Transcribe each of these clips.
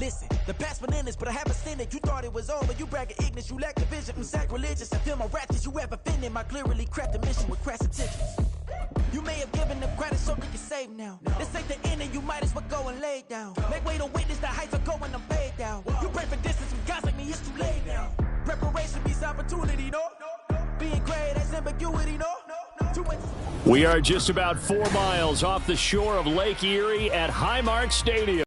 Listen, the past bananas, but I haven't seen it. You thought it was over, you bragging ignorance, you lack the vision. I'm sacrilegious, I feel my wrath. Did you ever finish my clearly crafted mission with crass intentions? You may have given them credit so they can save now. This ain't the end and you might as well go and lay down. Make way to witness the heights are going, I'm paid down. You pray for distance with guys like me, it's too late now. Preparation beats opportunity, no? Being great, that's ambiguity, no? We are just about 4 miles off the shore of Lake Erie at Highmark Stadium.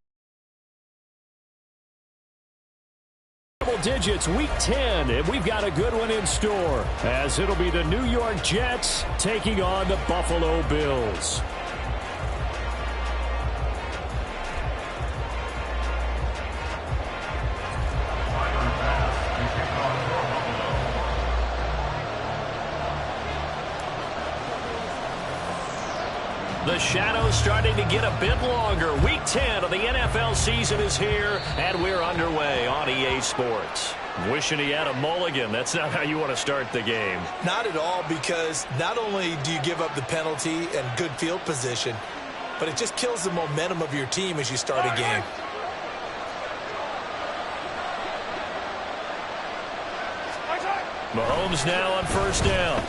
Double digits, week 10, and we've got a good one in store, as it'll be the New York Jets taking on the Buffalo Bills. The shadow's starting to get a bit longer. Week 10 of the NFL season is here, and we're underway on EA Sports. Wishing he had a mulligan. That's not how you want to start the game. Not at all, because not only do you give up the penalty and good field position, but it just kills the momentum of your team as you start a game. Mahomes now on first down.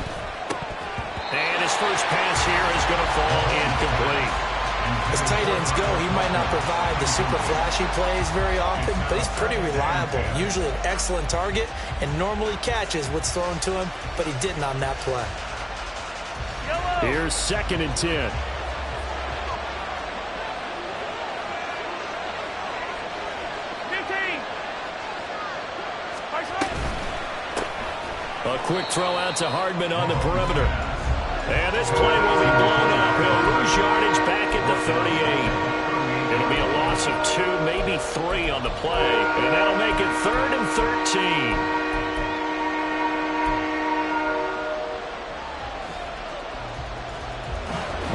And his first pass here is going to fall incomplete. As tight ends go, he might not provide the super flashy plays very often, but he's pretty reliable. Usually an excellent target and normally catches what's thrown to him, but he didn't on that play. Here's 2nd and 10. A quick throw out to Hardman on the perimeter. And this play will be blown up. He'll lose yardage back at the 38. It'll be a loss of 2, maybe 3 on the play. And that'll make it 3rd and 13.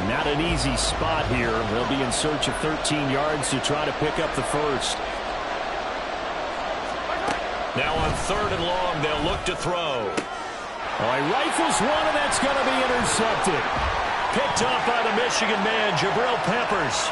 Not an easy spot here. They'll be in search of 13 yards to try to pick up the first. Now on 3rd and long, they'll look to throw. All right, rifles one, and that's going to be intercepted. Picked off by the Michigan man, Jabril Peppers.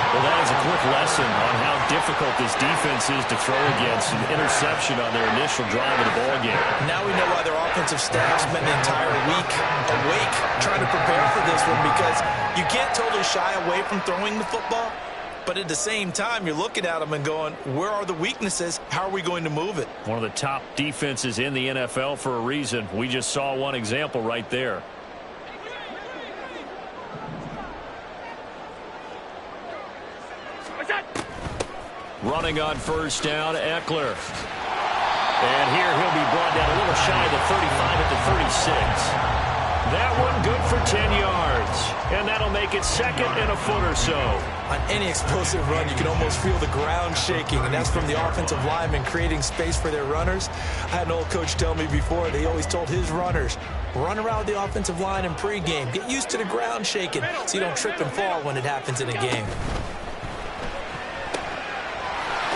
Well, that is a quick lesson on how difficult this defense is to throw against. An interception on their initial drive of the ballgame. Now we know why their offensive staff spent the entire week awake trying to prepare for this one, because you can't totally shy away from throwing the football. But at the same time, you're looking at them and going, where are the weaknesses? How are we going to move it? One of the top defenses in the NFL for a reason. We just saw one example right there. Running on first down, Eckler. And here he'll be brought down a little shy of the 35 at the 36. That one good for 10 yards. And that'll make it 2nd and a foot or so. On any explosive run, you can almost feel the ground shaking, and that's from the offensive linemen creating space for their runners. I had an old coach tell me before, they always told his runners, run around the offensive line in pregame. Get used to the ground shaking so you don't trip and fall when it happens in a game.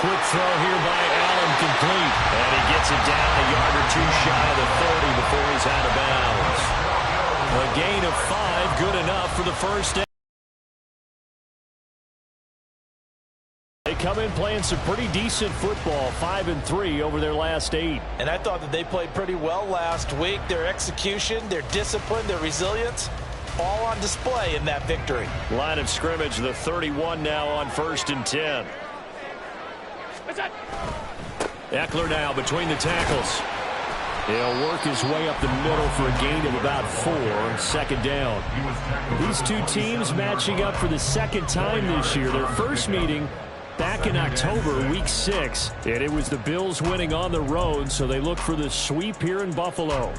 Quick throw here by Allen, complete. And he gets it down a yard or 2 shy of the 30 before he's out of bounds. A gain of 5, good enough for the first down. They come in playing some pretty decent football, 5-3 over their last 8. And I thought that they played pretty well last week. Their execution, their discipline, their resilience, all on display in that victory. Line of scrimmage, the 31 now on 1st and 10. Eckler now between the tackles. He'll work his way up the middle for a gain of about 4, 2nd down. These two teams matching up for the 2nd time this year. Their first meeting back in October, week 6, and it was the Bills winning on the road, so they look for the sweep here in Buffalo.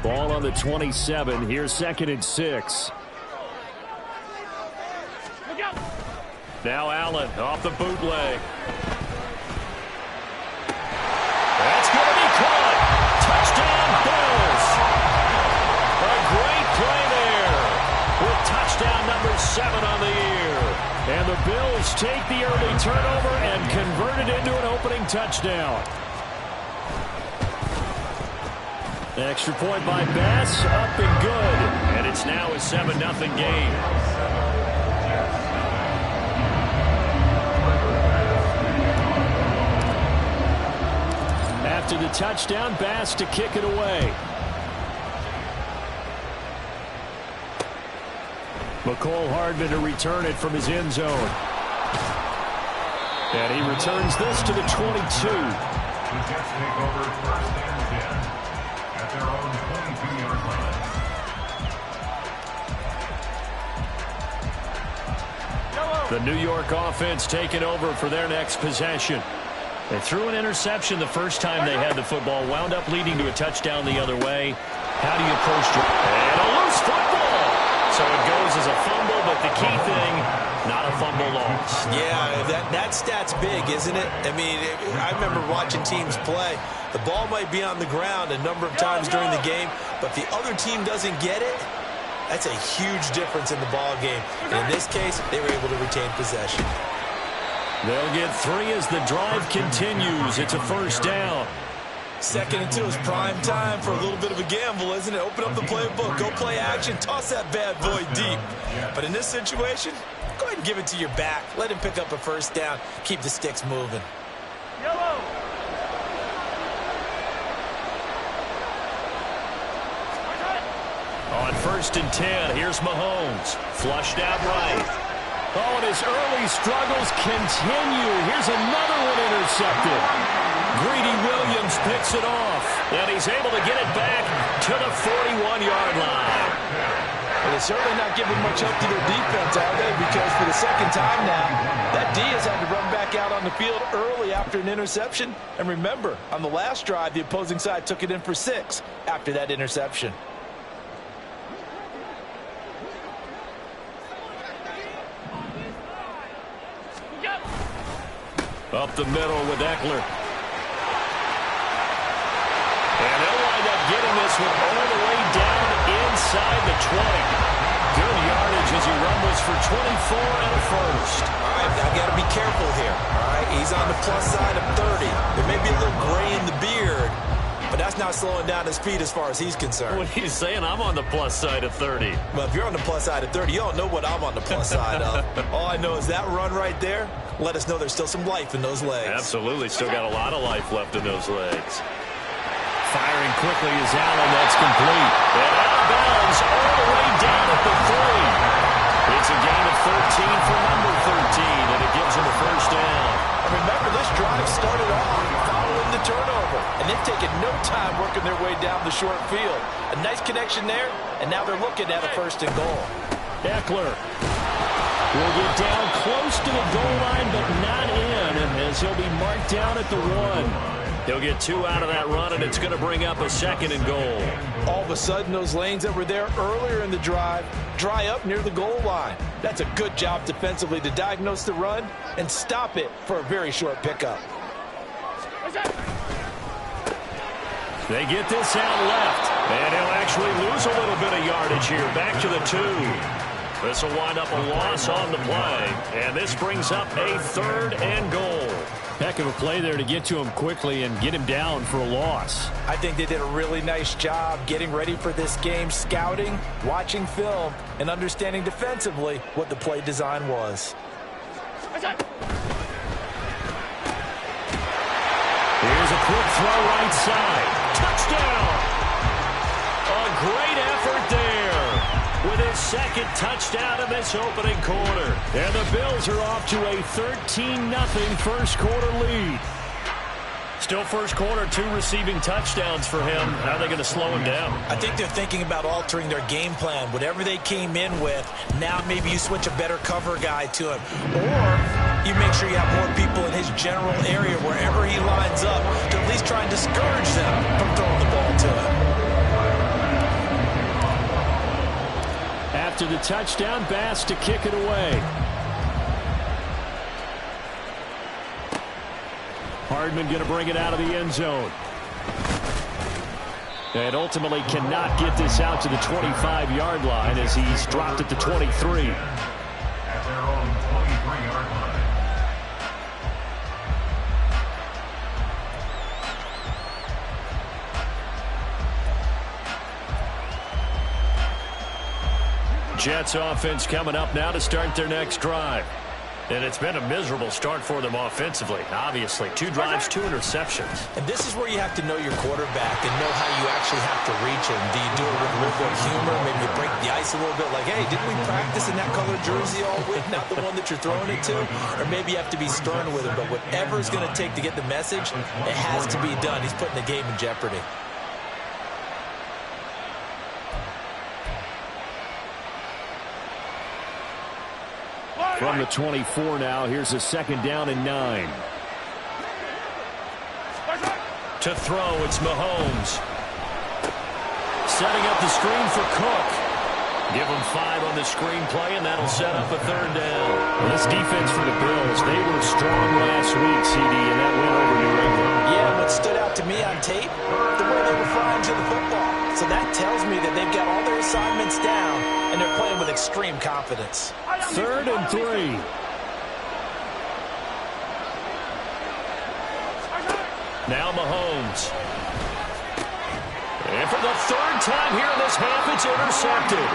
Ball on the 27. Here's 2nd and 6. Now Allen off the bootleg. That's going to be caught. Touchdown, Bills. A great play there with touchdown number 7 on the year. And the Bills take the early turnover and convert it into an opening touchdown. Extra point by Bass, up and good. And it's now a 7-0 game. After the touchdown, Bass to kick it away. McCole Hardman to return it from his end zone. And he returns this to the 22. The Jets take over 1st and 10 at their own 22-yard line. The New York offense taking over for their next possession. They threw an interception the first time they had the football, wound up leading to a touchdown the other way. How do you approach it? And a loose football! So it goes as a fumble, but the key thing, not a fumble loss. Yeah, that stat's big, isn't it? I mean, I remember watching teams play. The ball might be on the ground a number of times during the game, but if the other team doesn't get it, that's a huge difference in the ball game. And in this case, they were able to retain possession. They'll get 3 as the drive continues. It's a first down. 2nd and 2 is prime time for a little bit of a gamble, isn't it? Open up the playbook, go play action, toss that bad boy deep. But in this situation, go ahead and give it to your back. Let him pick up a first down. Keep the sticks moving. Yellow. On 1st and 10, here's Mahomes. Flushed out right. Oh, and his early struggles continue. Here's another one intercepted. Greedy Williams picks it off, and he's able to get it back to the 41-yard line. Well, they're certainly not giving much help to their defense, are they? Because for the second time now, that D has had to run back out on the field early after an interception. And remember, on the last drive, the opposing side took it in for 6 after that interception. Up the middle with Eckler. And they'll wind up getting this one all the way down inside the 20. Good yardage as he rumbles for 24 and a first. All right, I got to be careful here. All right, he's on the plus side of 30. There may be a little gray in the beard, but that's not slowing down his speed as far as he's concerned. What are you saying? I'm on the plus side of 30. Well, if you're on the plus side of 30, you don't know what I'm on the plus side of. All I know is that run right there let us know there's still some life in those legs. Absolutely. Still got a lot of life left in those legs. Firing quickly is Allen. That's complete. And out of bounds all the way down at the 3. It's a gain of 13 for number 13, and it gives him a first down. And remember, this drive started off following the turnover, and they've taken no time working their way down the short field. A nice connection there, and now they're looking at a 1st and goal. Eckler will get down close to the goal line, but not in, and as he'll be marked down at the 1. He'll get 2 out of that run, and it's going to bring up a 2nd and goal. All of a sudden, those lanes that were there earlier in the drive dry up near the goal line. That's a good job defensively to diagnose the run and stop it for a very short pickup. They get this out left, and he'll actually lose a little bit of yardage here. Back to the 2. This will wind up a loss on the play, and this brings up a 3rd and goal. Heck of a play there to get to him quickly and get him down for a loss. I think they did a really nice job getting ready for this game, scouting, watching film, and understanding defensively what the play design was. Here's a quick throw right side. Touchdown! A great effort there with his 2nd touchdown of this opening quarter. And the Bills are off to a 13-0 first quarter lead. Still first quarter, 2 receiving touchdowns for him. How are they going to slow him down? I think they're thinking about altering their game plan. Whatever they came in with, now maybe you switch a better cover guy to him. Or you make sure you have more people in his general area wherever he lines up to at least try and discourage them from throwing the ball to him. After the touchdown, Bass to kick it away. Hardman going to bring it out of the end zone. And ultimately cannot get this out to the 25-yard line as he's dropped at the 23. At their own 23-yard line. Jets offense coming up now to start their next drive. And it's been a miserable start for them offensively. Obviously, 2 drives, 2 interceptions. And this is where you have to know your quarterback and know how you actually have to reach him. Do you do it with a little bit of humor? Maybe you break the ice a little bit like, hey, didn't we practice in that colored jersey all week, not the one that you're throwing it to? Or maybe you have to be stern with him. But whatever it's going to take to get the message, it has to be done. He's putting the game in jeopardy. From the 24 now, here's a 2nd down and 9. To throw, it's Mahomes. Setting up the screen for Cook. Give him 5 on the screen play, and that'll set up a 3rd down. Well, this defense for the Bills, they were strong last week, CD, and that went over New England. Yeah, what stood out to me on tape, the way they were flying to the football. So that tells me that they've got all their assignments down, and they're playing with extreme confidence. 3rd and 3. Now Mahomes. And for the 3rd time here in this half, it's intercepted.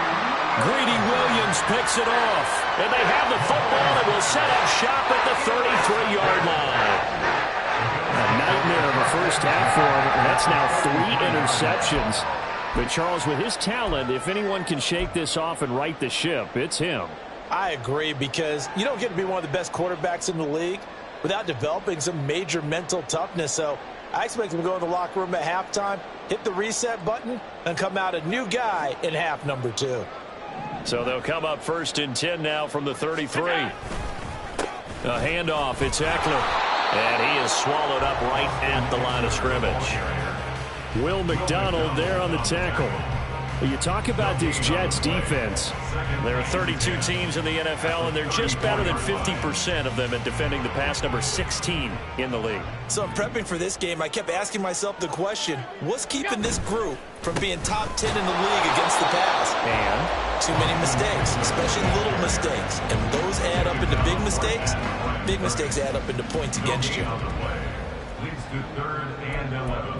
Greedy Williams picks it off. And they have the football and will set up shop at the 33-yard line. A nightmare of a first half for him, and that's now 3 interceptions. But Charles, with his talent, if anyone can shake this off and right the ship, it's him. I agree, because you don't get to be one of the best quarterbacks in the league without developing some major mental toughness. So I expect him to go in the locker room at halftime, hit the reset button, and come out a new guy in half number 2. So they'll come up 1st and 10 now from the 33. A handoff, it's Eckler. And he is swallowed up right at the line of scrimmage. Will McDonald there on the tackle. Well, you talk about this Jets defense. There are 32 teams in the NFL, and they're just better than 50% of them at defending the pass, number 16 in the league. So in prepping for this game, I kept asking myself the question, what's keeping this group from being top 10 in the league against the pass? And too many mistakes, especially little mistakes. And when those add up into big mistakes add up into points against you. Leads to 3rd and 11.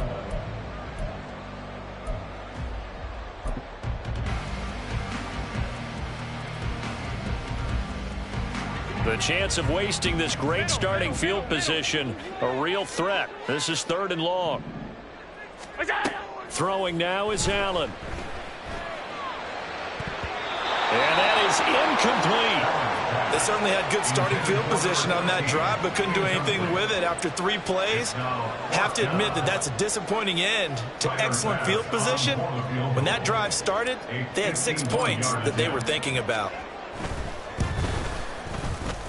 the chance of wasting this great starting field position, a real threat. This is 3rd and long. Throwing now is Allen. And that is incomplete. They certainly had good starting field position on that drive, but couldn't do anything with it after 3 plays. Have to admit that that's a disappointing end to excellent field position. When that drive started, they had 6 points that they were thinking about.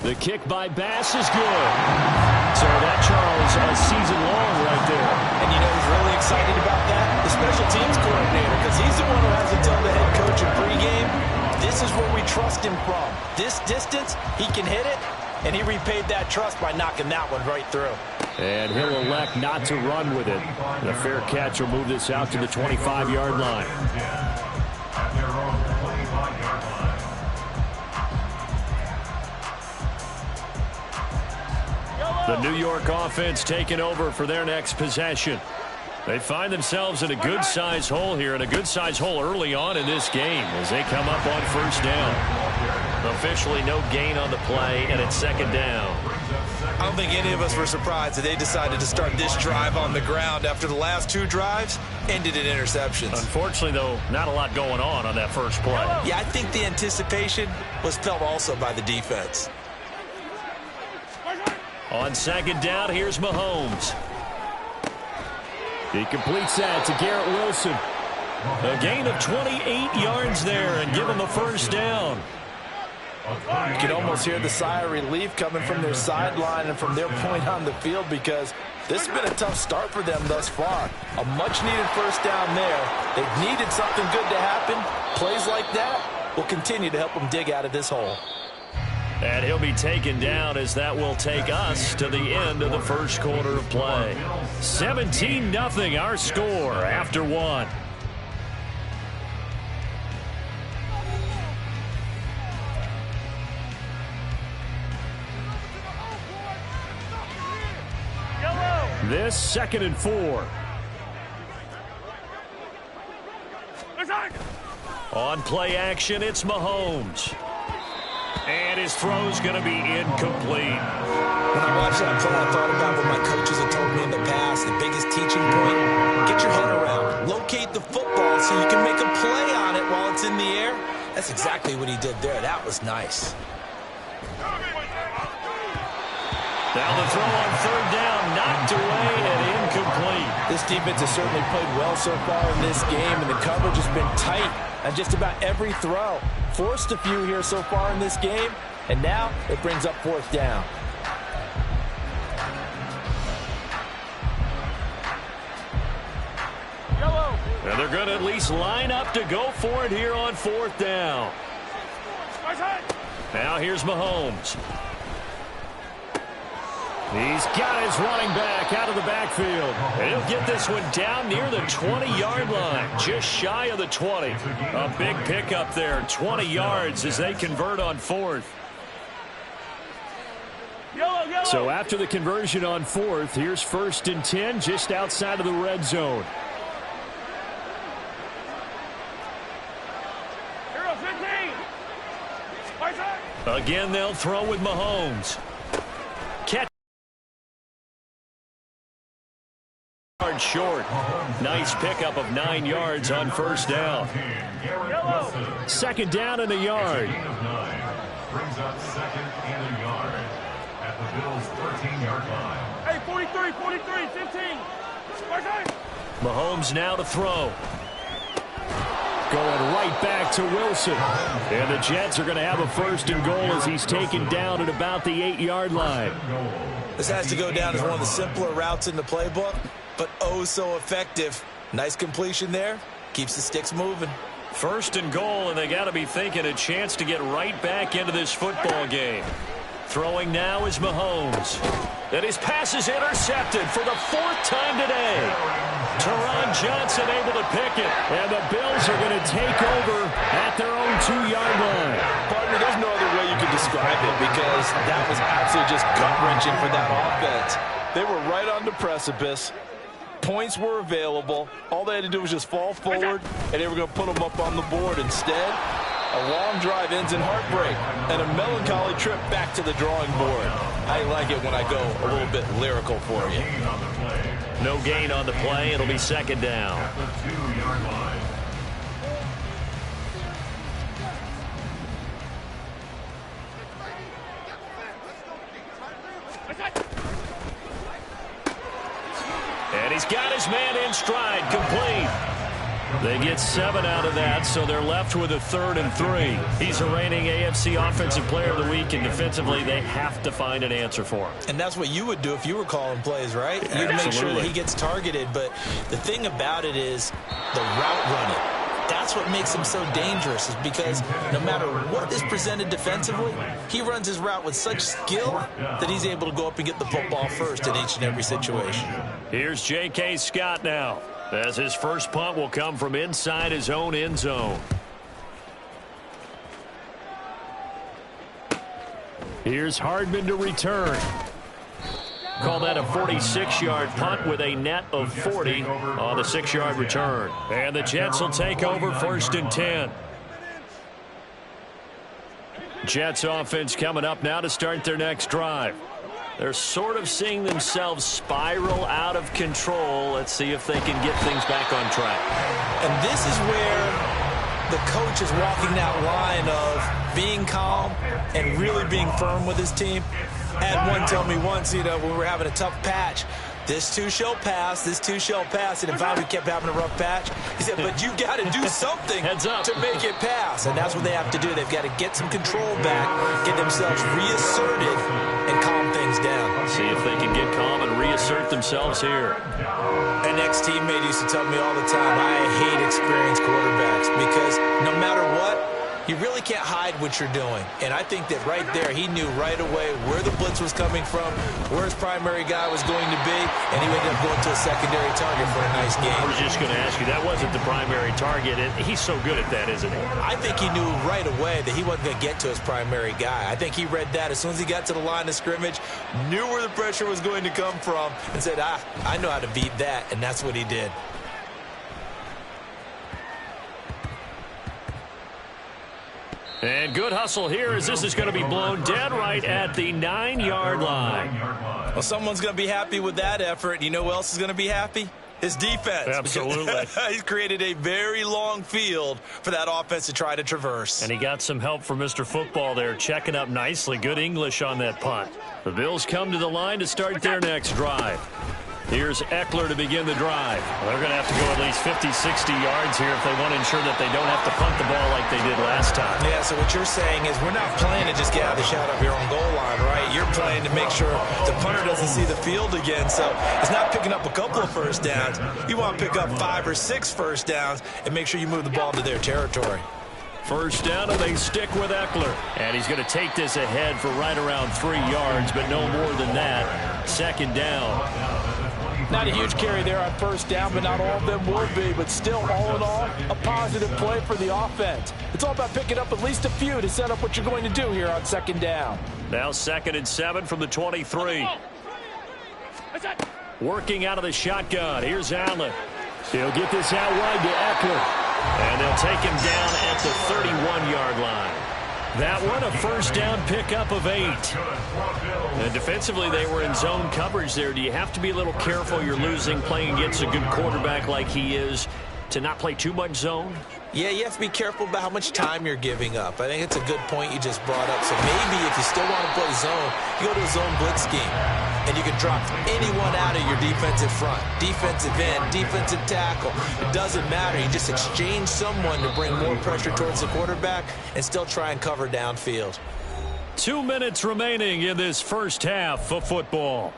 The kick by Bass is good. So that, Charles, a season long right there. And you know who's really excited about that? The special teams coordinator, because he's the one who has to tell the head coach in pregame, this is where we trust him from. This distance, he can hit it, and he repaid that trust by knocking that one right through. And he'll elect not to run with it. And a fair catch will move this out to the 25-yard line. At their own 25-yard line. The New York offense taking over for their next possession. They find themselves in a good-sized hole here, and a good-sized hole early on in this game as they come up on 1st down. Officially no gain on the play, and it's 2nd down. I don't think any of us were surprised that they decided to start this drive on the ground after the last 2 drives ended in interceptions. Unfortunately, though, not a lot going on that first play. Yeah, I think the anticipation was felt also by the defense. On 2nd down, here's Mahomes. He completes that to Garrett Wilson. A gain of 28 yards there and give him a 1st down. You can almost hear the sigh of relief coming from their sideline and from their point on the field, because this has been a tough start for them thus far. A much-needed 1st down there. They've needed something good to happen. Plays like that will continue to help them dig out of this hole. And he'll be taken down as that will take us to the end of the first quarter of play. 17-0 our score after 1. This 2nd and 4. On play action, it's Mahomes. And his throw's going to be incomplete. When I watched that play, I thought about what my coaches had told me in the past. The biggest teaching point, get your head around. Locate the football so you can make a play on it while it's in the air. That's exactly what he did there. That was nice. Now the throw on third down, knocked away and incomplete. This defense has certainly played well so far in this game, and the coverage has been tight on just about every throw. Forced a few here so far in this game, and now it brings up fourth down. And they're going to at least line up to go for it here on fourth down. Now here's Mahomes. He's got his running back out of the backfield. He'll get this one down near the 20-yard line, just shy of the 20. A big pickup there, 20 yards as they convert on fourth. So after the conversion on fourth, here's 1st and 10 just outside of the red zone. Again, they'll throw with Mahomes. Catch short. Nice pickup of 9 yards on first down. 2nd down and a yard. Brings up 2nd and a yard at the Bills' 13-yard line. Hey, 43, 15. Mahomes now to throw. Going right back to Wilson. And the Jets are going to have a 1st and goal as he's taken down at about the 8-yard line. This has to go down as one of the simpler routes in the playbook, but oh so effective. Nice completion there. Keeps the sticks moving. 1st and goal, and they got to be thinking a chance to get right back into this football game. Throwing now is Mahomes. And his pass is intercepted for the 4th time today. Teron Johnson able to pick it. And the Bills are going to take over at their own 2-yard line. Partner, there's no other way you could describe it because that was absolutely just gut-wrenching for that offense. They were right on the precipice. Points were available. All they had to do was just fall forward, and they were going to put them up on the board. Instead, a long drive ends in heartbreak and a melancholy trip back to the drawing board. I like it when I go a little bit lyrical for you. No gain on the play. It'll be 2nd down. At the 2-yard line. And he's got his man in stride, complete. They get 7 out of that, so they're left with a 3rd and 3. He's a reigning AFC Offensive Player of the Week, and defensively they have to find an answer for him. And that's what you would do if you were calling plays, right? You'd make sure that he gets targeted, but the thing about it is the route running. That's what makes him so dangerous, is because no matter what is presented defensively, he runs his route with such skill that he's able to go up and get the football first in each and every situation. Here's J.K. Scott now, as his first punt will come from inside his own end zone. Here's Hardman to return. Call that a 46-yard punt with a net of 40 on the 6-yard return. And the Jets will take over 1st and 10. Jets offense coming up now to start their next drive. They're sort of seeing themselves spiral out of control. Let's see if they can get things back on track. And this is where the coach is walking that line of being calm and really being firm with his team. I had one tell me once, when we were having a tough patch, this too shall pass, this too shall pass. And if we kept having a rough patch, he said, but you got to do something to make it pass. And that's what they have to do. They've got to get some control back, get themselves reasserted, and calm things down. See if they can get calm and reassert themselves here. An ex-teammate used to tell me all the time, I hate experienced quarterbacks because no matter what, you really can't hide what you're doing. And I think that right there, he knew right away where the blitz was coming from, where his primary guy was going to be, and he ended up going to a secondary target for a nice game. I was just going to ask you, that wasn't the primary target. He's so good at that, isn't he? I think he knew right away that he wasn't going to get to his primary guy. I think he read that as soon as he got to the line of scrimmage, knew where the pressure was going to come from, and said, I know how to beat that, and that's what he did. And good hustle here as this is going to be blown dead right at the 9-yard line. Well, someone's going to be happy with that effort. You know who else is going to be happy? His defense. Absolutely. He's created a very long field for that offense to try to traverse. And he got some help from Mr. Football there, checking up nicely. Good English on that punt. The Bills come to the line to start their next drive. Here's Eckler to begin the drive. Well, they're going to have to go at least 50, 60 yards here if they want to ensure that they don't have to punt the ball like they did last time. Yeah, so what you're saying is we're not playing to just get out of the shot of your own goal line, right? You're playing to make sure the punter doesn't see the field again. So it's not picking up a couple of first downs. You want to pick up 5 or 6 first downs and make sure you move the ball to their territory. First down, and they stick with Eckler. And he's going to take this ahead for right around 3 yards, but no more than that. Second down. Not a huge carry there on first down, but not all of them will be. But still, all in all, a positive play for the offense. It's all about picking up at least a few to set up what you're going to do here on second down. Now 2nd and 7 from the 23. Working out of the shotgun. Here's Allen. He'll get this out wide to Eckler. And they'll take him down at the 31-yard line. That one, a first down pickup of 8. And defensively, they were in zone coverage there. Do you have to be a little careful? You're losing, playing against a good quarterback like he is, to not play too much zone? Yeah, you have to be careful about how much time you're giving up. I think it's a good point you just brought up. So maybe if you still want to play zone, you go to a zone blitz scheme. And you can drop anyone out of your defensive front. Defensive end, defensive tackle. It doesn't matter. You just exchange someone to bring more pressure towards the quarterback and still try and cover downfield. 2 minutes remaining in this first half of football.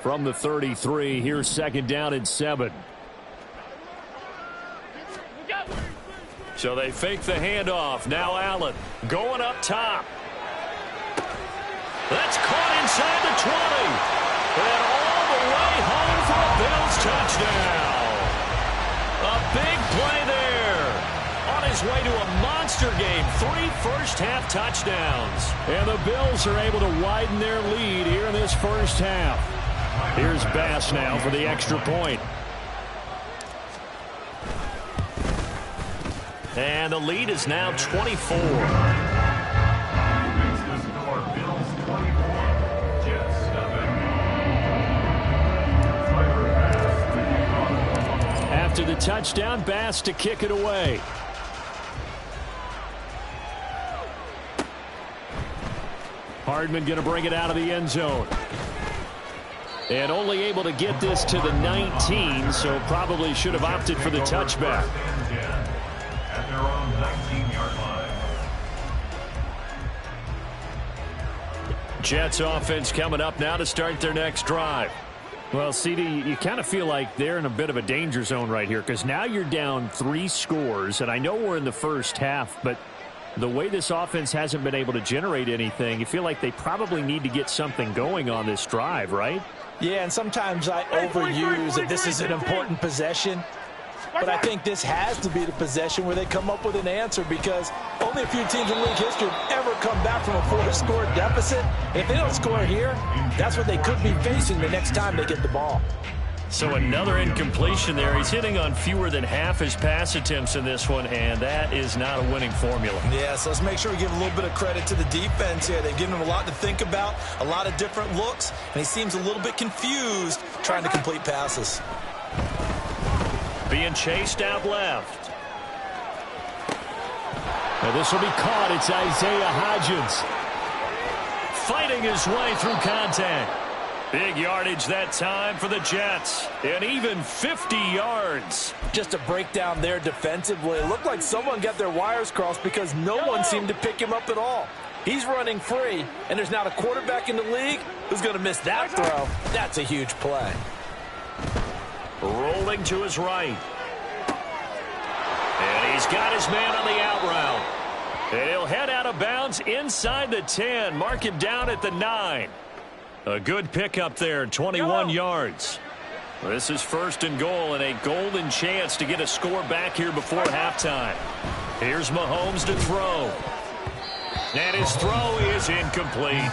From the 33, here's 2nd down and 7. So they fake the handoff. Now Allen going up top. That's caught inside the 20. And all the way home for a Bills touchdown. A big play there. On his way to a monster game. 3 first-half touchdowns. And the Bills are able to widen their lead here in this first half. Here's Bass now for the extra point. And the lead is now 24. After the touchdown, Bass to kick it away. Hardman going to bring it out of the end zone. And only able to get this to the 19, so probably should have opted for the touchback. At their own 19-yard line. Jets offense coming up now to start their next drive. Well, CD, you kind of feel like they're in a bit of a danger zone right here because now you're down 3 scores, and I know we're in the first half, but the way this offense hasn't been able to generate anything, you feel like they probably need to get something going on this drive, right? Yeah, and sometimes I overuse that this is an important possession. But I think this has to be the possession where they come up with an answer because only a few teams in league history have ever come back from a 4-score deficit. If they don't score here, that's what they could be facing the next time they get the ball. So another incompletion there. He's hitting on fewer than half his pass attempts in this one, and that is not a winning formula. Yeah, so let's make sure we give a little bit of credit to the defense here. They've given him a lot to think about, a lot of different looks, and he seems a little bit confused trying to complete passes. Being chased out left. Now this will be caught. It's Isaiah Hodgins. Fighting his way through contact. Big yardage that time for the Jets. And even 50 yards. Just a breakdown there defensively. It looked like someone got their wires crossed because no one seemed to pick him up at all. He's running free, and there's not a quarterback in the league who's going to miss that throw. That's a huge play. Rolling to his right. And he's got his man on the out route. And he'll head out of bounds inside the 10. Mark him down at the 9. A good pickup there, 21 yards. This is 1st and goal and a golden chance to get a score back here before halftime. Here's Mahomes to throw. And his throw is incomplete.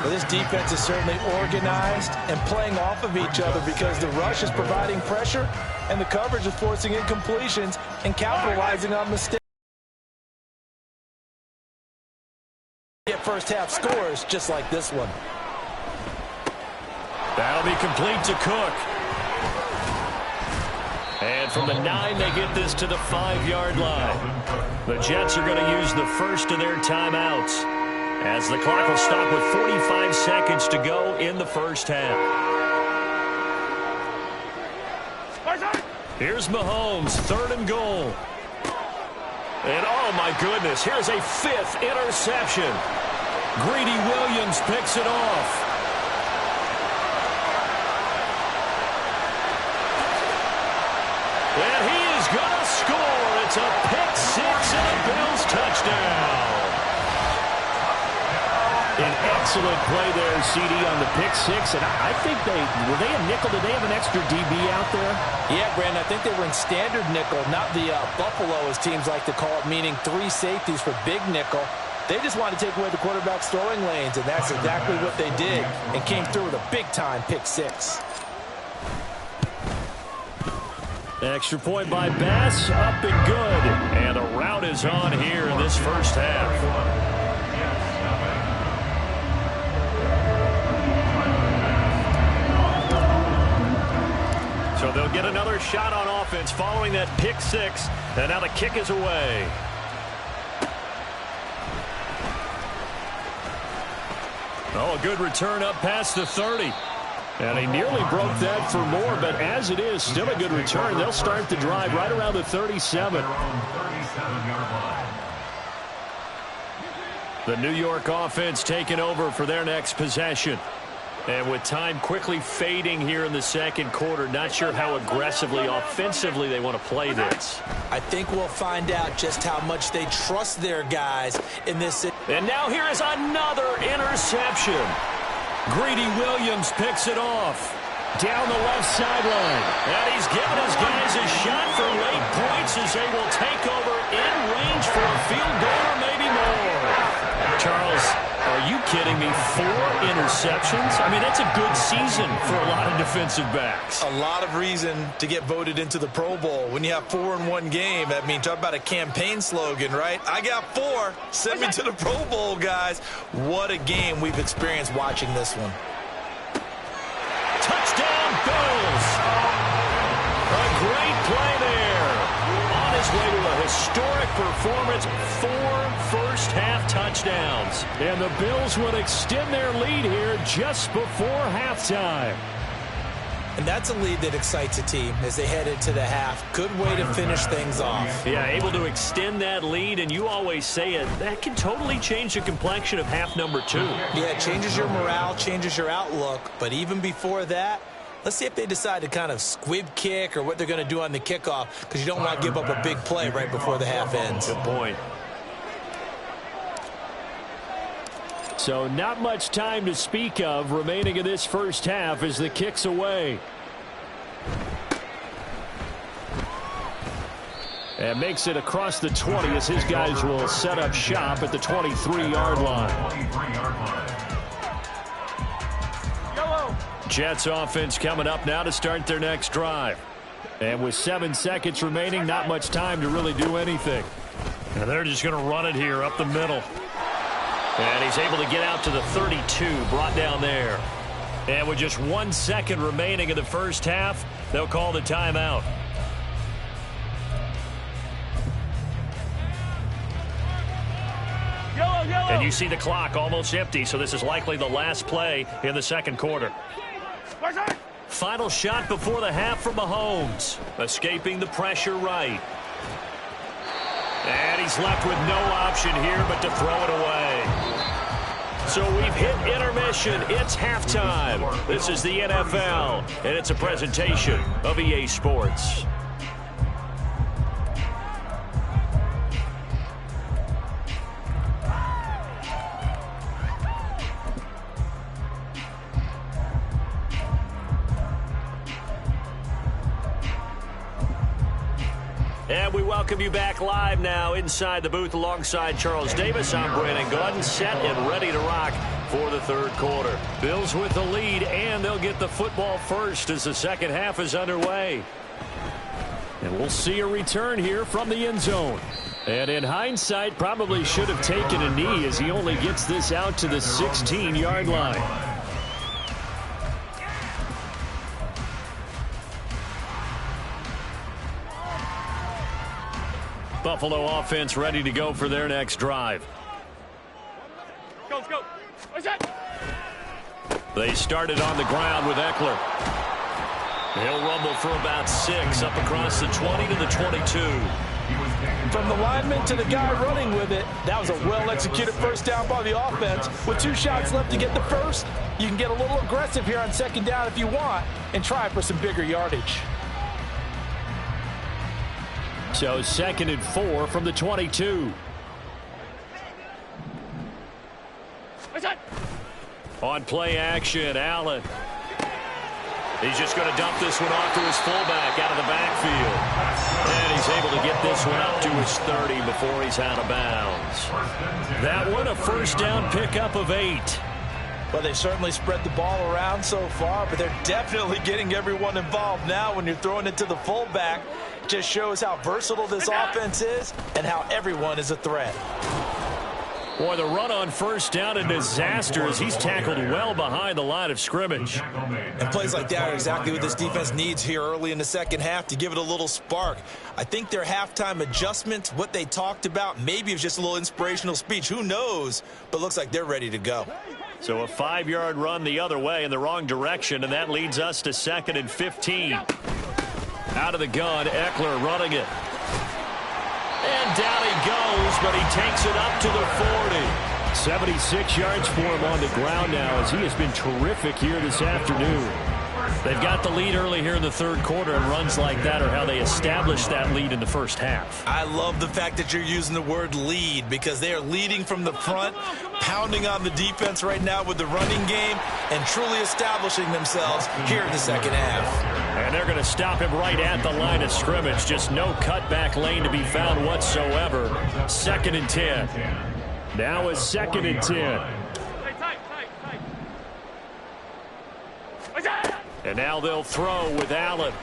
Well, this defense is certainly organized and playing off of each other because the rush is providing pressure and the coverage is forcing incompletions and capitalizing on mistakes. Get first half scores just like this one. That'll be complete to Cook. And from the 9, they get this to the 5-yard line. The Jets are going to use the first of their timeouts as the clock will stop with 45 seconds to go in the first half. Here's Mahomes, 3rd and goal. And oh my goodness, here's a 5th interception. Greedy Williams picks it off. And he is going to score. It's a pick 6 and a Bills touchdown. An excellent play there, CD, on the pick 6. And I think were they a nickel? Did they have an extra DB out there? Yeah, Brandon, I think they were in standard nickel, not the Buffalo, as teams like to call it, meaning 3 safeties for big nickel. They just wanted to take away the quarterback's throwing lanes, and that's exactly what they did and came through with a big-time pick 6. Extra point by Bass, up and good. And the route is on here in this first half. So they'll get another shot on offense following that pick 6. And now the kick is away. Oh, a good return up past the 30. And he nearly broke that for more, but as it is, still a good return. They'll start the drive right around the 37. The New York offense taking over for their next possession. And with time quickly fading here in the second quarter, not sure how aggressively, offensively they want to play this. I think we'll find out just how much they trust their guys in this. And now here is another interception. Greedy Williams picks it off down the left sideline. And he's giving his guys a shot for late points as they will take over in range for a field goal or maybe more. Charles, are you kidding me? 4 interceptions? I mean, that's a good season for a lot of defensive backs. A lot of reason to get voted into the Pro Bowl. When you have 4 in one game, that means talk about a campaign slogan, right? I got 4. Send me to the Pro Bowl, guys. What a game we've experienced watching this one. Touchdown, Bills. A great play there. On his way to a historic performance, 4 first-half touchdowns. And the Bills would extend their lead here just before halftime. And that's a lead that excites a team as they head into the half. Good way to finish things off. Yeah, able to extend that lead, and you always say it, that can totally change the complexion of half number 2. Yeah, it changes your morale, changes your outlook. But even before that, let's see if they decide to kind of squib kick or what they're going to do on the kickoff, because you don't want to give up a big play right before the half ends. Good point. So not much time to speak of remaining in this first half as the kick's away. And makes it across the 20 as his guys will set up shop at the 23-yard line. Jets offense coming up now to start their next drive. And with 7 seconds remaining, not much time to really do anything. And they're just going to run it here up the middle. And he's able to get out to the 32, brought down there. And with just 1 second remaining in the first half, they'll call the timeout. And you see the clock almost empty, so this is likely the last play in the second quarter. Final shot before the half from Mahomes. Escaping the pressure right. And he's left with no option here but to throw it away. So we've hit intermission. It's halftime. This is the NFL, and it's a presentation of EA Sports. And And we welcome you back live now inside the booth alongside Charles Davis. I'm Brandon Gaudin, set and ready to rock for the third quarter. Bills with the lead, and they'll get the football first as the second half is underway. And we'll see a return here from the end zone. And in hindsight, probably should have taken a knee as he only gets this out to the 16-yard line. Buffalo offense ready to go for their next drive. Go, let's go. What's that? They started on the ground with Eckler. He'll rumble for about 6 up across the 20 to the 22. From the lineman to the guy running with it, that was a well-executed first down by the offense. With 2 shots left to get the first, you can get a little aggressive here on second down if you want and try for some bigger yardage. So 2nd and 4 from the 22. What's that? On play action, Allen. He's just going to dump this one off to his fullback out of the backfield. And he's able to get this one up to his 30 before he's out of bounds. That one a first down pickup of 8. Well, they certainly spread the ball around so far, but they're definitely getting everyone involved now when you're throwing it to the fullback. Just shows how versatile this offense is and how everyone is a threat. Boy, the run on first down a disaster as he's tackled well behind the line of scrimmage. And plays like that are exactly what this defense needs here early in the second half to give it a little spark. I think their halftime adjustment, what they talked about, maybe it was just a little inspirational speech. Who knows? But looks like they're ready to go. So a 5-yard run the other way in the wrong direction, and that leads us to 2nd and 15. Out of the gun, Eckler running it. And down he goes, but he takes it up to the 40. 76 yards for him on the ground now as he has been terrific here this afternoon. They've got the lead early here in the third quarter, and runs like that are how they established that lead in the first half. I love the fact that you're using the word lead because they are leading from the front, pounding on the defense right now with the running game, and truly establishing themselves here in the second half. And they're going to stop him right at the line of scrimmage. Just no cutback lane to be found whatsoever. 2nd and 10. Now is 2nd and 10. Tight. What's that? And now they'll throw with Allen.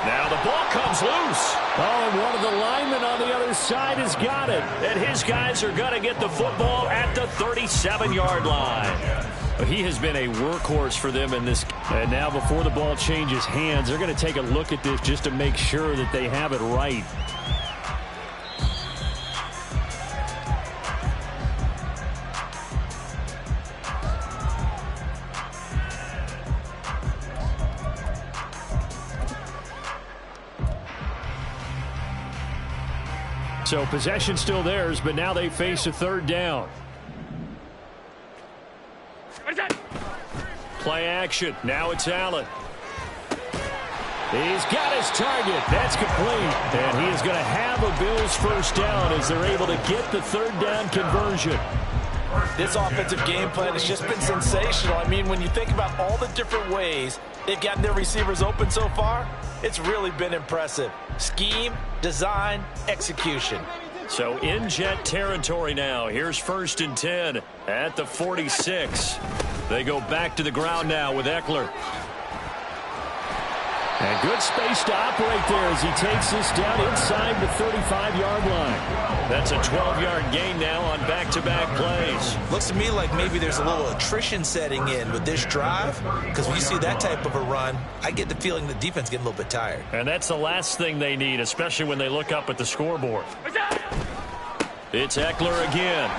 Now the ball comes loose. Oh, and one of the linemen on the other side has got it. And his guys are going to get the football at the 37-yard line. He has been a workhorse for them in this. And now before the ball changes hands, they're going to take a look at this just to make sure that they have it right. So possession still theirs, but now they face a 3rd down. What's that? Play action. Now it's Allen. He's got his target. That's complete. And he is going to have a Bills first down as they're able to get the 3rd down conversion. This offensive game plan has just been sensational. I mean, when you think about all the different ways they've gotten their receivers open so far, it's really been impressive. Scheme, design, execution. So in jet territory now. Here's 1st and 10 at the 46. They go back to the ground now with Eckler. And good space to operate there as he takes this down inside the 35-yard line. That's a 12-yard gain now on back-to-back plays. Looks to me like maybe there's a little attrition setting in with this drive, because when you see that type of a run, I get the feeling the defense getting a little bit tired. And that's the last thing they need, especially when they look up at the scoreboard. It's Eckler again.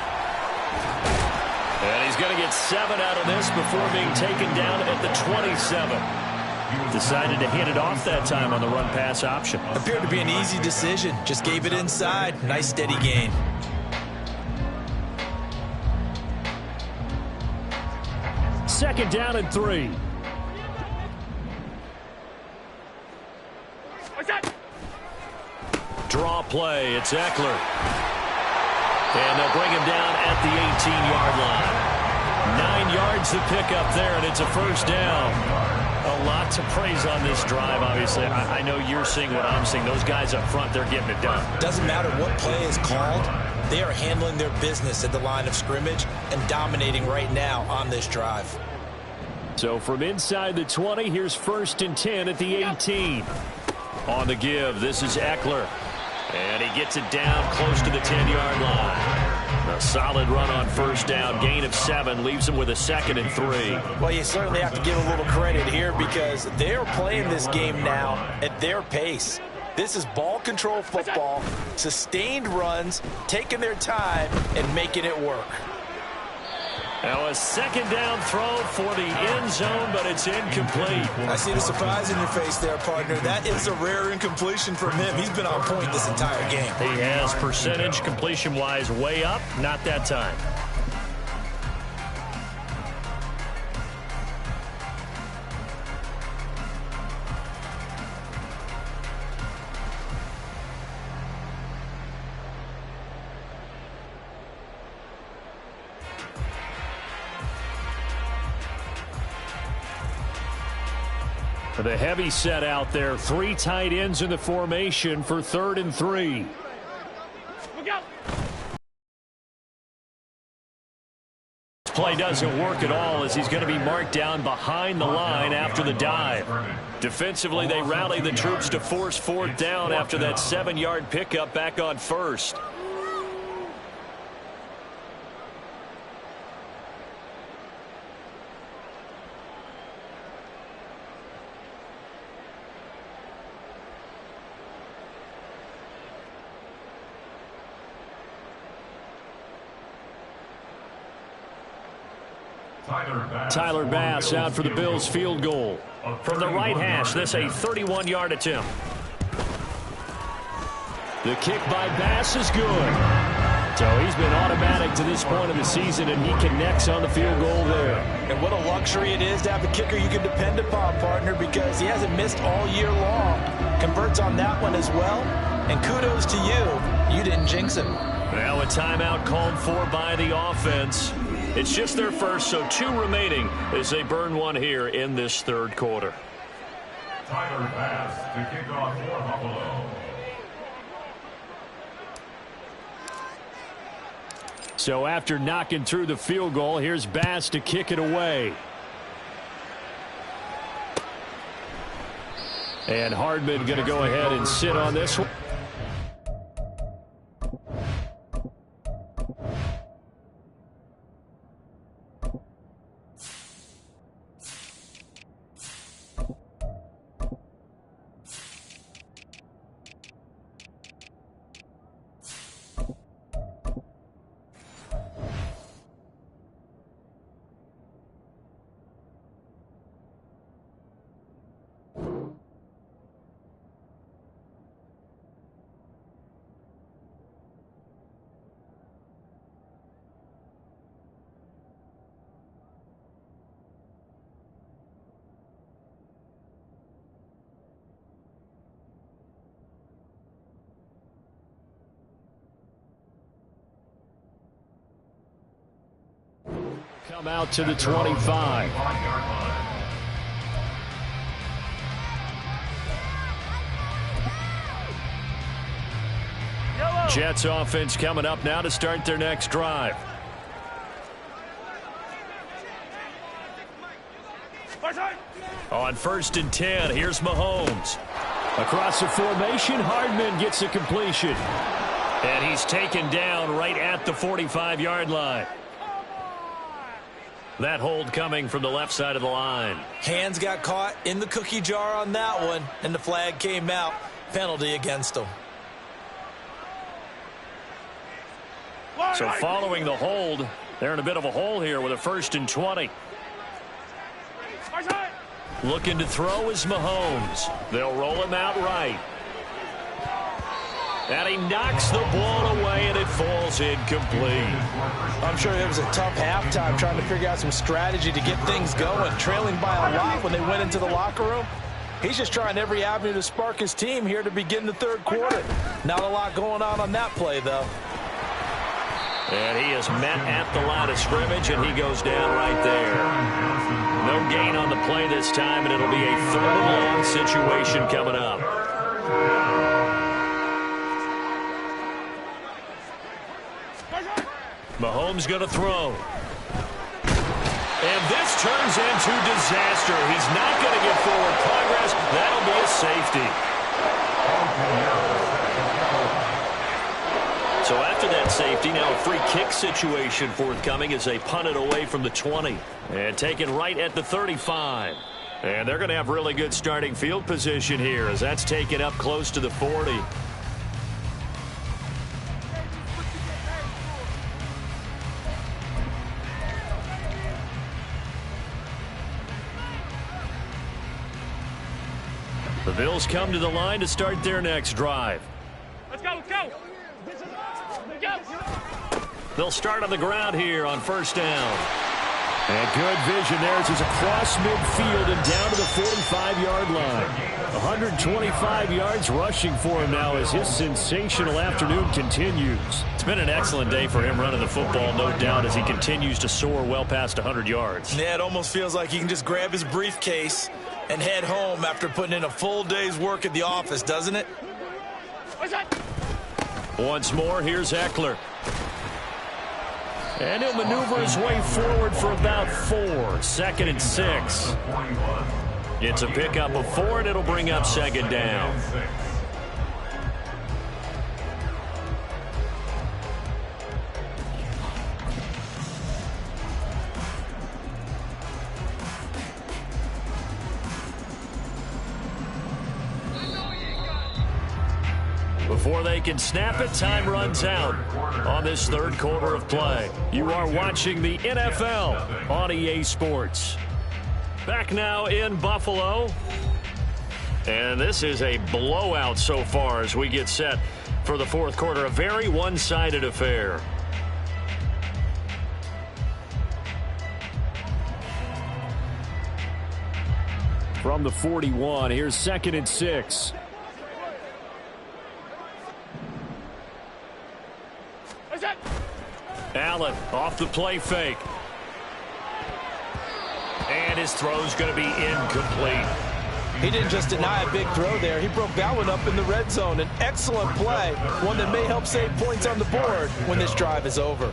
And he's going to get 7 out of this before being taken down at the 27. Decided to hit it off that time on the run-pass option. Appeared to be an easy decision. Just gave it inside. Nice steady gain. Second down and 3. What's that? Draw play. It's Eckler. And they'll bring him down at the 18-yard line. 9 yards to pick up there, and it's a first down. A lot to praise on this drive, obviously. I know you're seeing what I'm seeing. Those guys up front, they're getting it done. Doesn't matter what play is called. They are handling their business at the line of scrimmage and dominating right now on this drive. So from inside the 20, here's 1st and 10 at the 18. On the give, this is Ekeler. And he gets it down close to the 10-yard line. A solid run on 1st down, gain of 7, leaves him with a 2nd and 3. Well, you certainly have to give a little credit here because they're playing this game now at their pace. This is ball control football, sustained runs, taking their time, and making it work. Now a 2nd down throw for the end zone, but it's incomplete. I see the surprise in your face there, partner. That is a rare incompletion from him. He's been on point this entire game. He has percentage completion-wise way up, not that time. The heavy set out there. 3 tight ends in the formation for 3rd and 3. Look out. This play doesn't work at all as he's going to be marked down behind the line after the dive. Defensively, they rally the troops to force 4th down after that 7-yard pickup back on 1st. Tyler Bass out for the Bills field goal. From the right hash, this a 31-yard attempt. The kick by Bass is good. So he's been automatic to this point of the season, and he connects on the field goal there. And what a luxury it is to have a kicker you can depend upon, partner, because he hasn't missed all year long. Converts on that one as well. And kudos to you. You didn't jinx him. Now a timeout called for by the offense. It's just their first, so 2 remaining as they burn one here in this 3rd quarter. Tyler Bass to kick off for Buffalo. So after knocking through the field goal, here's Bass to kick it away. And Hardman going to go ahead and sit on this one. Come out to the 25. Jets offense coming up now to start their next drive. On 1st and 10, here's Mahomes. Across the formation, Hardman gets a completion. And he's taken down right at the 45-yard line. That hold coming from the left side of the line. Hands got caught in the cookie jar on that one, and the flag came out. Penalty against him. So following the hold, they're in a bit of a hole here with a 1st and 20. Looking to throw is Mahomes. They'll roll him out right. And he knocks the ball away, and it falls incomplete. I'm sure it was a tough halftime trying to figure out some strategy to get things going. Trailing by a lot when they went into the locker room. He's just trying every avenue to spark his team here to begin the 3rd quarter. Not a lot going on that play, though. And he is met at the line of scrimmage, and he goes down right there. No gain on the play this time, and it'll be a 3rd and long situation coming up. Mahomes going to throw. And this turns into disaster. He's not going to get forward progress. That'll be a safety. So after that safety, now a free kick situation forthcoming as they punt it away from the 20. And taken right at the 35. And they're going to have really good starting field position here as that's taken up close to the 40. The Bills come to the line to start their next drive. Let's go, let's go. Let's go. They'll start on the ground here on 1st down. And good vision there as he's across midfield and down to the 45-yard line. 125 yards rushing for him now as his sensational afternoon continues. It's been an excellent day for him running the football, no doubt, as he continues to soar well past 100 yards. Yeah, it almost feels like he can just grab his briefcase and head home after putting in a full day's work at the office, doesn't it? Once more, here's Eckler. And he'll maneuver his way forward for about 4. 2nd and 6. It's a pickup of 4, and it'll bring up 2nd down. Before they can snap it, time runs out on this 3rd quarter of play. You are watching the NFL on EA Sports. Back now in Buffalo. And this is a blowout so far as we get set for the 4th quarter. A very one-sided affair. From the 41, here's 2nd and 6. Allen off the play fake. And his throw's going to be incomplete. He didn't just deny a big throw there. He broke that one up in the red zone. An excellent play, one that may help save points on the board when this drive is over.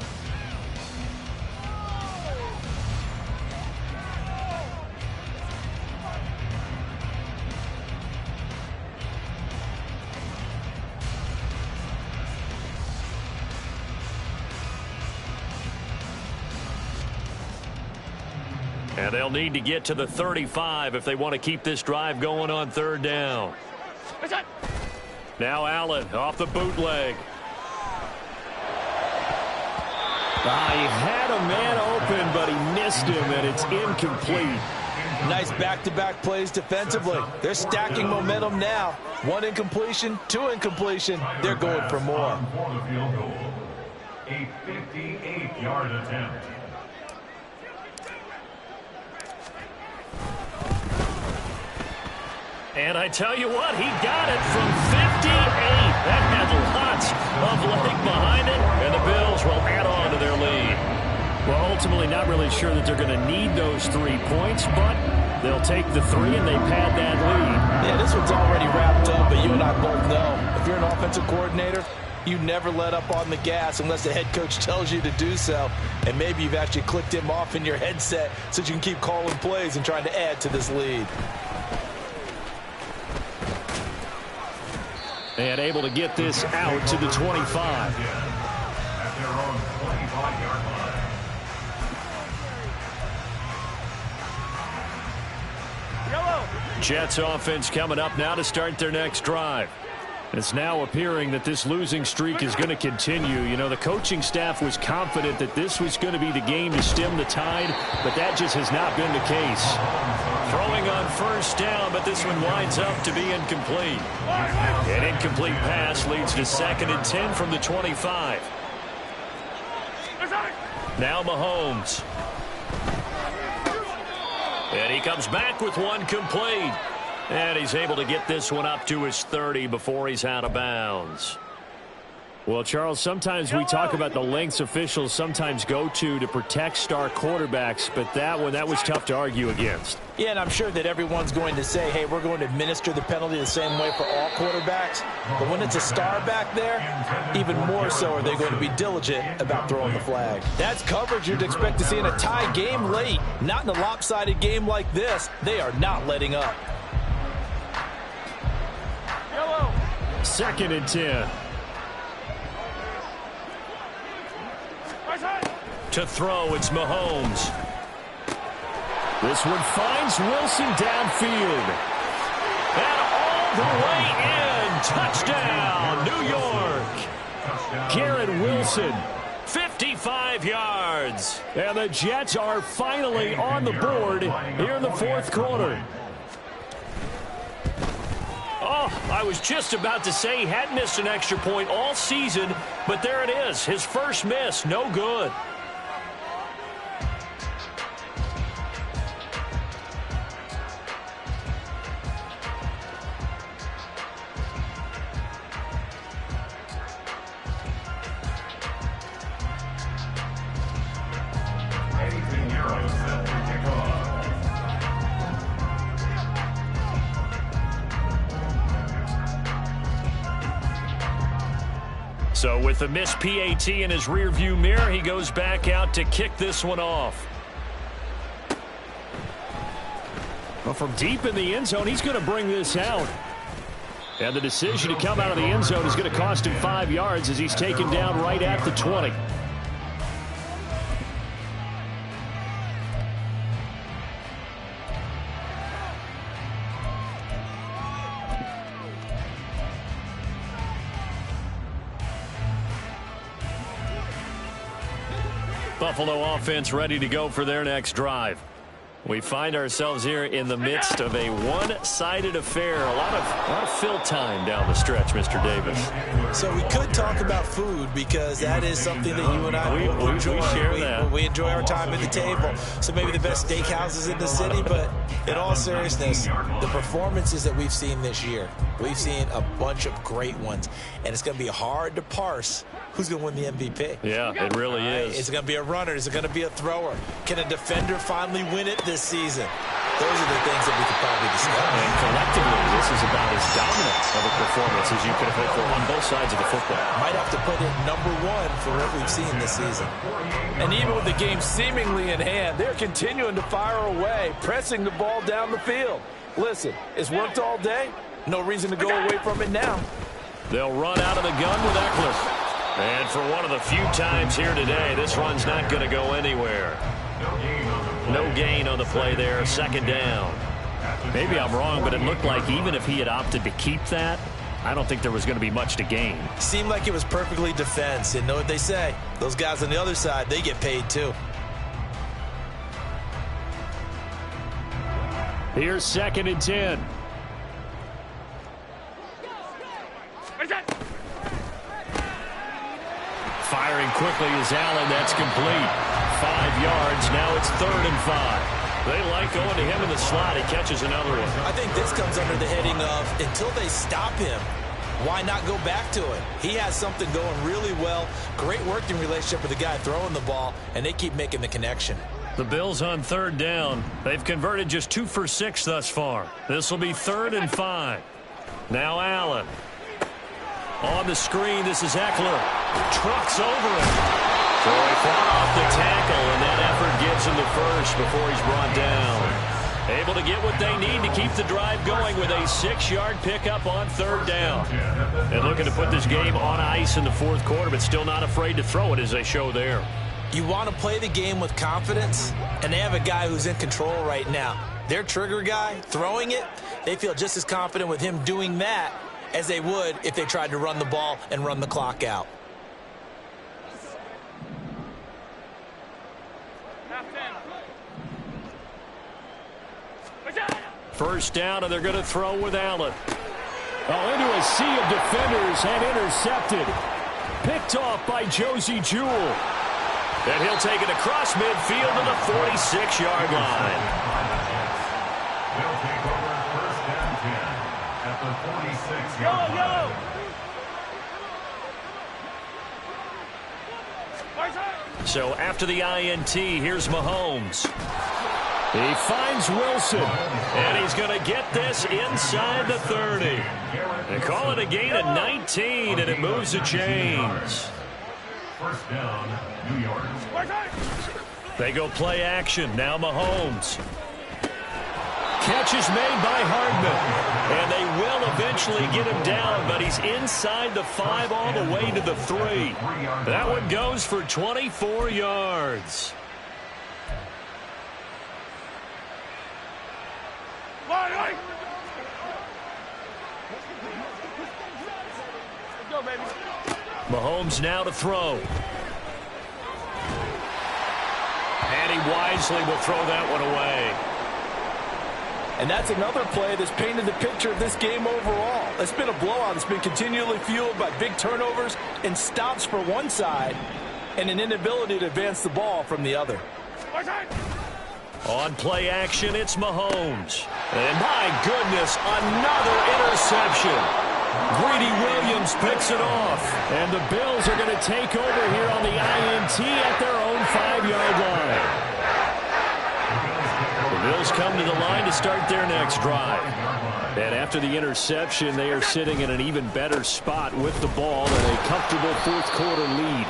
And they'll need to get to the 35 if they want to keep this drive going on 3rd down. Now Allen off the bootleg. He had a man open, but he missed him, and it's incomplete. Nice back-to-back plays defensively. They're stacking momentum now. 1 incompletion, 2 incompletion. They're going for more. A 58-yard attempt. And I tell you what, he got it from 58. That had lots of leg behind it, and the Bills will add on to their lead. Well, ultimately not really sure that they're going to need those 3 points, but they'll take the 3 and they pad that lead. Yeah, this one's already wrapped up, but you and I both know if you're an offensive coordinator, you never let up on the gas unless the head coach tells you to do so. And maybe you've actually clicked him off in your headset so you can keep calling plays and trying to add to this lead. And able to get this out to the 25. At their own 25-yard line. Jets offense coming up now to start their next drive. It's now appearing that this losing streak is going to continue. You know, the coaching staff was confident that this was going to be the game to stem the tide, but that just has not been the case. Throwing on 1st down, but this one winds up to be incomplete. An incomplete pass leads to 2nd and 10 from the 25. Now Mahomes. And he comes back with one complete. And he's able to get this one up to his 30 before he's out of bounds. Well, Charles, sometimes we talk about the lengths officials sometimes go to protect star quarterbacks, but that was tough to argue against. Yeah, and I'm sure that everyone's going to say, hey, we're going to administer the penalty the same way for all quarterbacks. But when it's a star back there, even more so are they going to be diligent about throwing the flag. That's coverage you'd expect to see in a tie game late. Not in a lopsided game like this. They are not letting up. Yellow. 2nd and 10. To throw, it's Mahomes. This one finds Wilson downfield. And all the way in. Touchdown, New York. Garrett Wilson, 55 yards. And the Jets are finally on the board here in the 4th quarter. Oh, I was just about to say he hadn't missed an extra point all season, but there it is. His first miss, no good. So with the missed PAT in his rearview mirror, he goes back out to kick this one off. Well, from deep in the end zone, he's going to bring this out. And the decision to come out of the end zone is going to cost him 5 yards as he's taken down right at the 20. Buffalo offense ready to go for their next drive. We find ourselves here in the midst of a one-sided affair. A lot of fill time down the stretch, Mr. Davis. So we could talk about food because that is something that you and I enjoy. We share that. We enjoy our time at the table. So maybe the best steakhouses in the city, but in all seriousness, the performances that we've seen this year, we've seen a bunch of great ones, and it's going to be hard to parse who's going to win the MVP. Yeah, it really is. Is it going to be a runner? Is it going to be a thrower? Can a defender finally win it this season? Those are the things that we could probably discuss. And collectively, this is about as dominant of a performance as you could hope for on both sides of the football. Might have to put it #1 for what we've seen this season. And even with the game seemingly in hand, they're continuing to fire away, pressing the ball down the field. Listen, it's worked all day. No reason to go away from it now. They'll run out of the gun with Eckler. And for one of the few times here today, this run's not going to go anywhere. No gain on the play there, 2nd down. Maybe I'm wrong, but it looked like even if he had opted to keep that, I don't think there was going to be much to gain. Seemed like it was perfectly defense. And know what they say? Those guys on the other side, they get paid too. Here's 2nd and 10. Firing quickly is Allen. That's complete. 5 yards. Now it's 3rd and 5. They like going to him in the slot. He catches another one. I think this comes under the heading of until they stop him, why not go back to it? He has something going really well. Great working relationship with the guy throwing the ball, and they keep making the connection. The Bills on 3rd down. They've converted just 2 for 6 thus far. This will be 3rd and 5. Now Allen. On the screen, this is Eckler. Trucks over him. So he fought off the tackle, and that effort gives him the first before he's brought down. Able to get what they need to keep the drive going with a 6-yard pickup on 3rd down. And looking to put this game on ice in the 4th quarter, but still not afraid to throw it as they show there. You want to play the game with confidence, and they have a guy who's in control right now. Their trigger guy, throwing it, they feel just as confident with him doing that as they would if they tried to run the ball and run the clock out. First down, and they're going to throw with Allen. Oh, into a sea of defenders and intercepted. Picked off by Josie Jewell. And he'll take it across midfield to the 46-yard line. They'll take over 1st and 10 at the 46-yard line. So after the INT, here's Mahomes. He finds Wilson, and he's going to get this inside the 30. They call it a gain of 19, and it moves the chains. First down, New York. They go play action. Now Mahomes. Catch is made by Hardman, and they will eventually get him down, but he's inside the 5 all the way to the 3. That one goes for 24 yards. Go, baby. Mahomes now to throw. And he wisely will throw that one away. And that's another play that's painted the picture of this game overall. It's been a blowout. It's been continually fueled by big turnovers and stops for one side and an inability to advance the ball from the other. On play action, it's Mahomes. And my goodness, another interception. Greedy Williams picks it off. And the Bills are going to take over here on the INT at their own 5-yard line. The Bills come to the line to start their next drive. And after the interception, they are sitting in an even better spot with the ball and a comfortable fourth-quarter lead.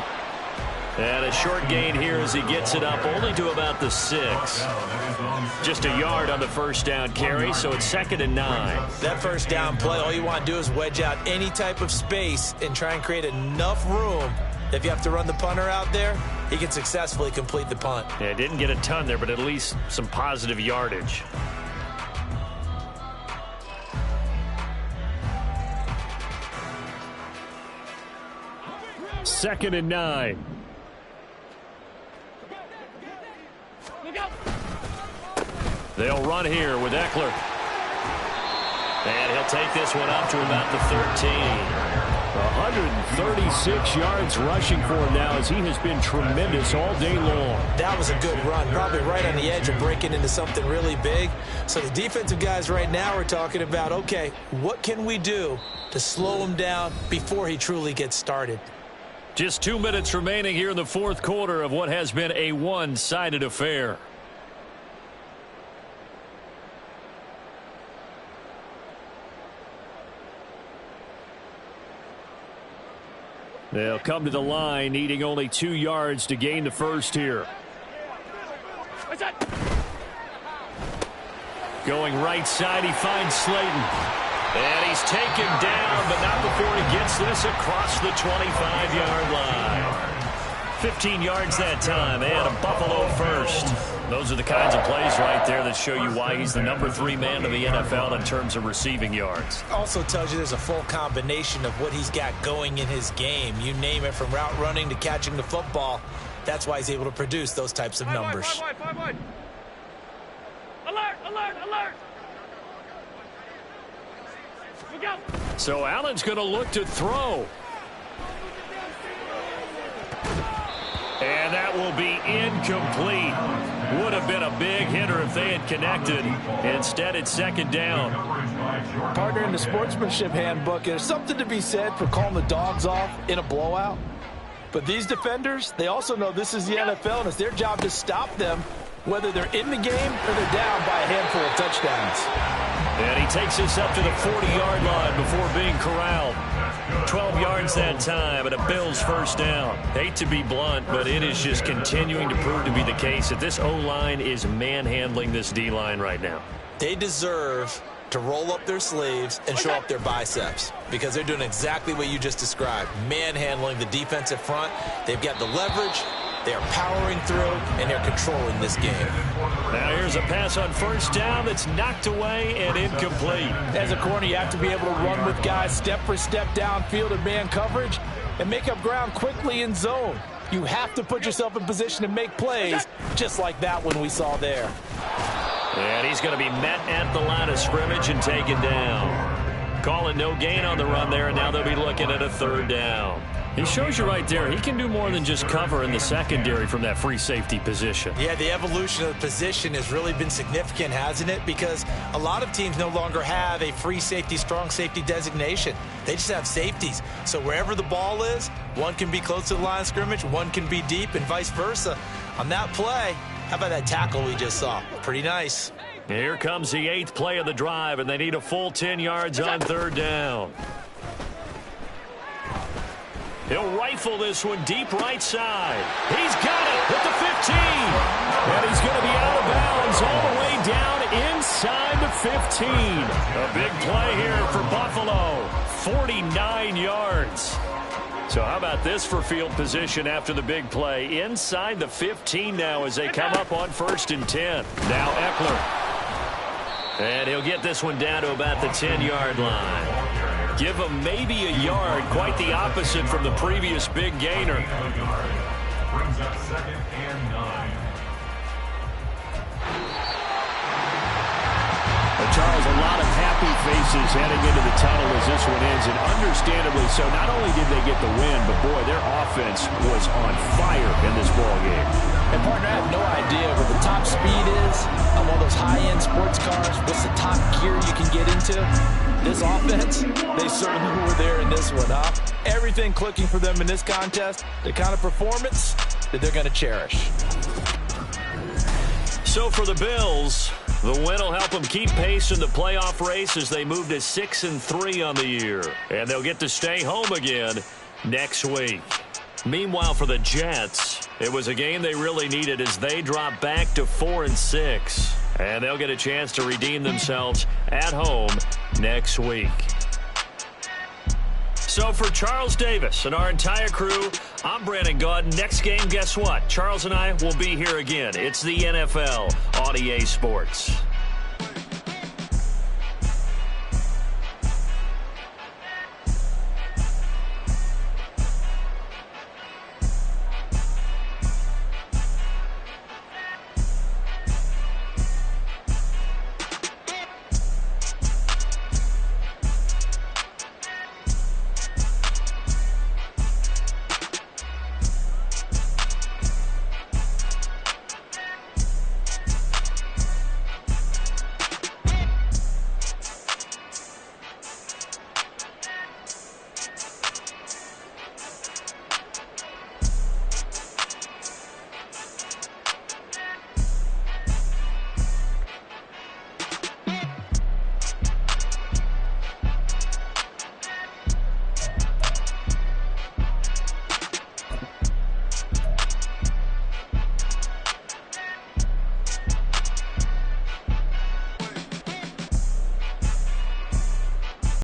And a short gain here as he gets it up only to about the 6. Just a yard on the first down carry, so it's 2nd and 9. That first down play, all you want to do is wedge out any type of space and try and create enough room. If you have to run the punter out there, he can successfully complete the punt. Yeah, didn't get a ton there, but at least some positive yardage. Second and 9. They'll run here with Eckler. And he'll take this one up to about the 13. 136 yards rushing for him now as he has been tremendous all day long. That was a good run, probably right on the edge of breaking into something really big. So the defensive guys right now are talking about, okay, what can we do to slow him down before he truly gets started? Just 2 minutes remaining here in the fourth quarter of what has been a one-sided affair. They'll come to the line, needing only 2 yards to gain the first here. Going right side, he finds Slayton. And he's taken down, but not before he gets this across the 25-yard line. 15 yards that time, and a Buffalo first. Those are the kinds of plays right there that show you why he's the number 3 man in the NFL in terms of receiving yards. Also tells you there's a full combination of what he's got going in his game. You name it, from route running to catching the football. That's why he's able to produce those types of numbers. Five wide. Alert, alert, alert. Look out. So Allen's going to look to throw. And that will be incomplete. Would have been a big hitter if they had connected. Instead, it's 2nd down. Partner, in the sportsmanship handbook, there's something to be said for calling the dogs off in a blowout. But these defenders, they also know this is the NFL, and it's their job to stop them, whether they're in the game or they're down by a handful of touchdowns. And he takes this up to the 40-yard line before being corralled. 12 yards that time, and a Bills first down. Hate to be blunt, but it is just continuing to prove to be the case that this O-line is manhandling this D-line right now. They deserve to roll up their sleeves and show up their biceps, because they're doing exactly what you just described, manhandling the defensive front. They've got the leverage. They are powering through, and they're controlling this game. Now here's a pass on first down that's knocked away and incomplete. As a corner, you have to be able to run with guys step for step downfield in man coverage and make up ground quickly in zone. You have to put yourself in position to make plays, just like that one we saw there. And he's going to be met at the line of scrimmage and taken down. Calling no gain on the run there, and now they'll be looking at a 3rd down. He shows you right there, he can do more than just cover in the secondary from that free safety position. Yeah, the evolution of the position has really been significant, hasn't it? Because a lot of teams no longer have a free safety, strong safety designation. They just have safeties. So wherever the ball is, One can be close to the line of scrimmage, one can be deep, and vice versa. On that play, how about that tackle we just saw? Pretty nice. Here comes the 8th play of the drive, and they need a full 10 yards on 3rd down. He'll rifle this one deep right side. He's got it at the 15. And he's going to be out of bounds all the way down inside the 15. A big play here for Buffalo. 49 yards. So how about this for field position after the big play? Inside the 15 now as they come up on 1st and 10. Now Eckler. And he'll get this one down to about the 10-yard line. Give him maybe a yard, quite the opposite from the previous big gainer. Brings up 2nd and 9. Charles, a lot of happy faces heading into the tunnel as this one ends, and understandably so. Not only did they get the win, but boy, their offense was on fire in this ball game. And partner, I have no idea what the top speed is on one of those high-end sports cars. What's the top gear you can get into? This offense, they certainly were there in this one, huh? Everything clicking for them in this contest, the kind of performance that they're going to cherish. So for the Bills, the win will help them keep pace in the playoff race as they move to 6-3 on the year. And they'll get to stay home again next week. Meanwhile, for the Jets, it was a game they really needed as they drop back to 4-6. And they'll get a chance to redeem themselves at home next week. So for Charles Davis and our entire crew, I'm Brandon Gaudin. Next game, guess what? Charles and I will be here again. It's the NFL on EA Sports.